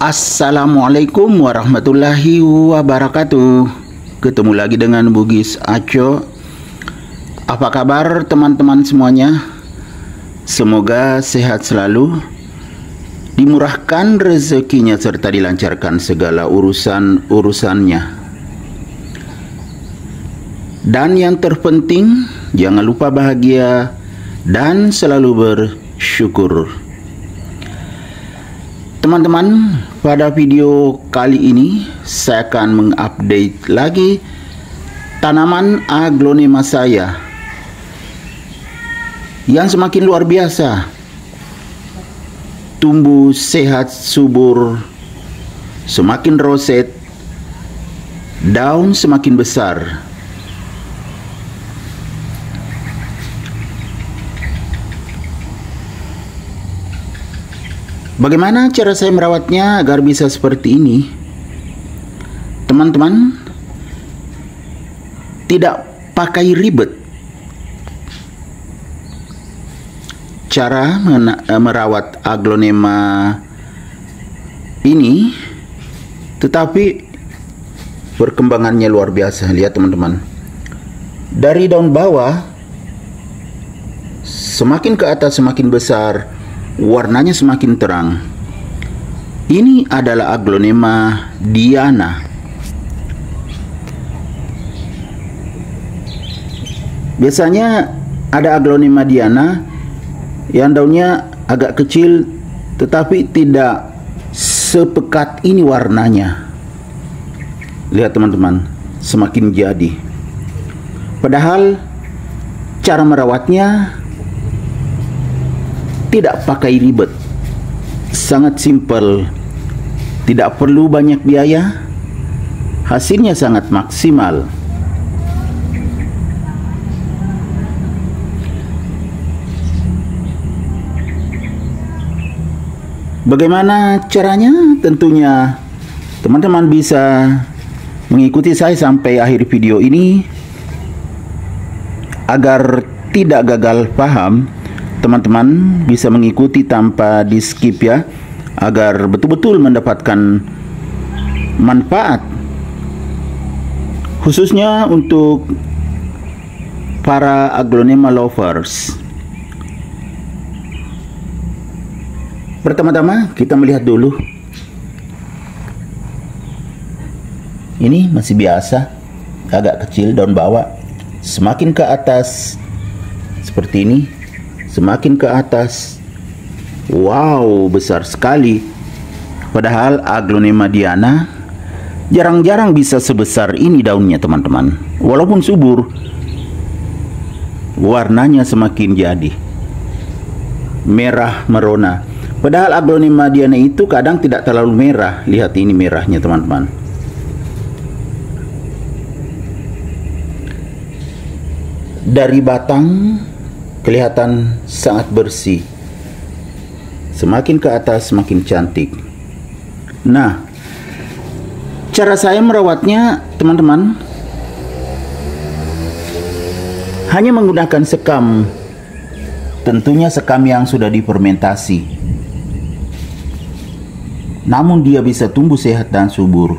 Assalamualaikum warahmatullahi wabarakatuh. Ketemu lagi dengan Bugis Aco. Apa kabar teman-teman semuanya? Semoga sehat selalu, dimurahkan rezekinya serta dilancarkan segala urusan-urusannya. Dan yang terpenting, jangan lupa bahagia dan selalu bersyukur. Teman-teman, pada video kali ini saya akan mengupdate lagi tanaman aglonema saya yang semakin luar biasa, tumbuh sehat subur, semakin roset, daun semakin besar. Bagaimana cara saya merawatnya agar bisa seperti ini? Teman-teman, tidak pakai ribet. Cara merawat aglonema ini, tetapi perkembangannya luar biasa. Lihat teman-teman, dari daun bawah semakin ke atas semakin besar, warnanya semakin terang. Ini adalah aglonema Diana. Biasanya ada aglonema Diana yang daunnya agak kecil tetapi tidak sepekat ini warnanya. Lihat teman-teman, semakin jadi. Padahal cara merawatnya tidak pakai ribet, sangat simpel, tidak perlu banyak biaya, hasilnya sangat maksimal. Bagaimana caranya? Tentunya teman-teman bisa mengikuti saya sampai akhir video ini agar tidak gagal paham. Teman-teman bisa mengikuti tanpa di skip ya, agar betul-betul mendapatkan manfaat, khususnya untuk para aglonema lovers. Pertama-tama kita melihat dulu. Ini masih biasa, agak kecil daun bawah. Semakin ke atas seperti ini, semakin ke atas, wow, besar sekali. Padahal aglonema Diana jarang-jarang bisa sebesar ini daunnya teman-teman. Walaupun subur, warnanya semakin jadi merah merona. Padahal aglonema Diana itu kadang tidak terlalu merah. Lihat ini merahnya teman-teman. Dari batang kelihatan sangat bersih. Semakin ke atas semakin cantik. Nah, cara saya merawatnya teman-teman hanya menggunakan sekam. Tentunya sekam yang sudah difermentasi. Namun dia bisa tumbuh sehat dan subur.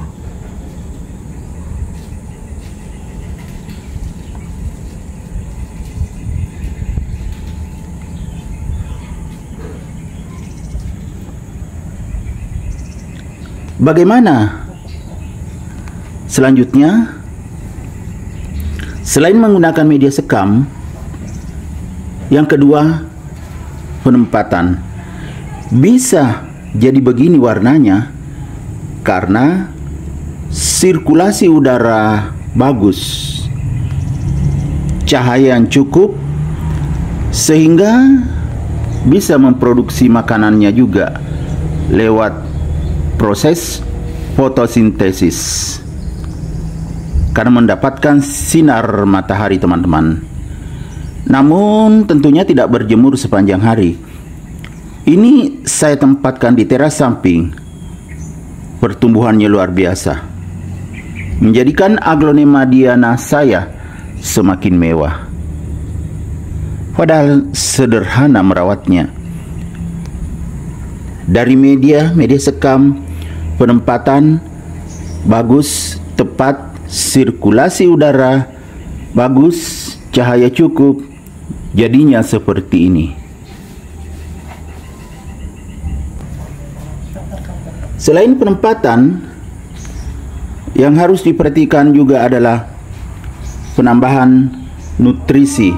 Bagaimana selanjutnya? Selain menggunakan media sekam, yang kedua, penempatan. Bisa jadi begini warnanya karena sirkulasi udara bagus, cahaya yang cukup, sehingga bisa memproduksi makanannya juga lewat proses fotosintesis karena mendapatkan sinar matahari teman-teman. Namun tentunya tidak berjemur sepanjang hari. Ini saya tempatkan di teras samping. Pertumbuhannya luar biasa, menjadikan aglonema Diana saya semakin mewah. Padahal sederhana merawatnya. Dari media sekam penempatan bagus, tepat, sirkulasi udara bagus, cahaya cukup, jadinya seperti ini. Selain penempatan, yang harus diperhatikan juga adalah penambahan nutrisi.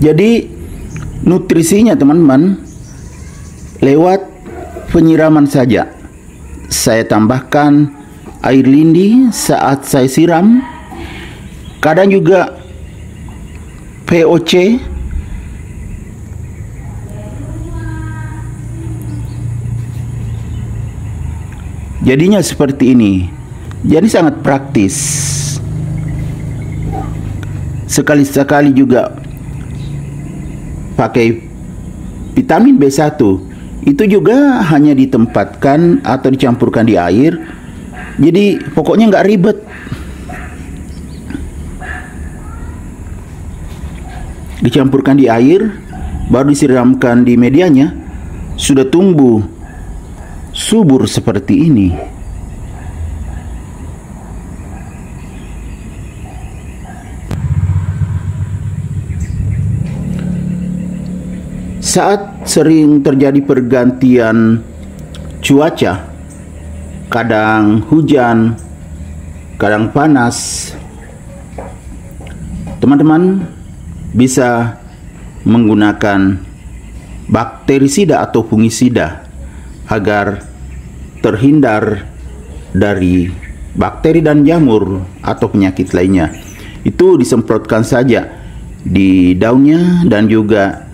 Jadi nutrisinya teman-teman lewat penyiraman saja. Saya tambahkan air lindi saat saya siram. Kadang juga VOC. Jadinya seperti ini. Jadi sangat praktis. Sekali-sekali juga pakai vitamin B1. Itu juga hanya ditempatkan atau dicampurkan di air. Jadi pokoknya nggak ribet. Dicampurkan di air, baru disiramkan di medianya, sudah tumbuh subur seperti ini. Saat sering terjadi pergantian cuaca, kadang hujan, kadang panas, teman-teman bisa menggunakan bakterisida atau fungisida agar terhindar dari bakteri dan jamur atau penyakit lainnya. Itu disemprotkan saja di daunnya dan juga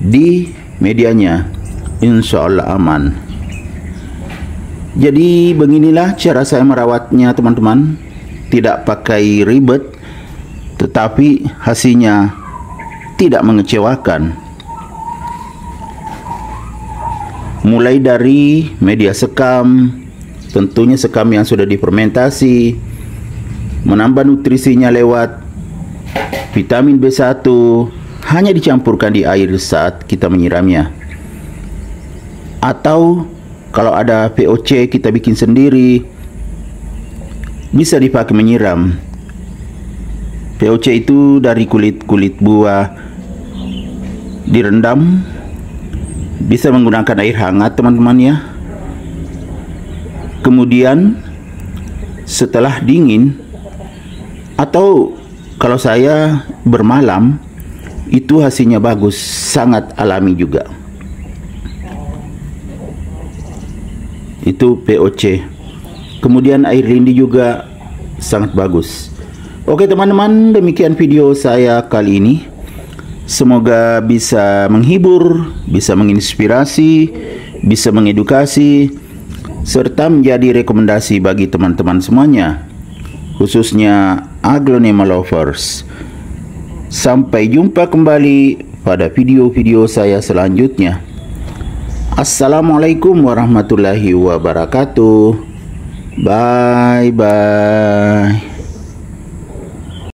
di medianya, insya Allah aman. Jadi beginilah cara saya merawatnya teman-teman. Tidak pakai ribet, tetapi hasilnya tidak mengecewakan. Mulai dari media sekam, tentunya sekam yang sudah difermentasi, menambah nutrisinya lewat vitamin B1, hanya dicampurkan di air saat kita menyiramnya. Atau kalau ada VOC kita bikin sendiri, bisa dipakai menyiram. VOC itu dari kulit-kulit buah direndam. Bisa menggunakan air hangat teman-teman ya. Kemudian setelah dingin, atau kalau saya bermalam, itu hasilnya bagus, sangat alami juga. Itu VOC. Kemudian air lindi juga sangat bagus. Oke teman-teman, demikian video saya kali ini. Semoga bisa menghibur, bisa menginspirasi, bisa mengedukasi, serta menjadi rekomendasi bagi teman-teman semuanya, khususnya aglonema lovers. Sampai jumpa kembali pada video-video saya selanjutnya. Assalamualaikum warahmatullahi wabarakatuh. Bye-bye.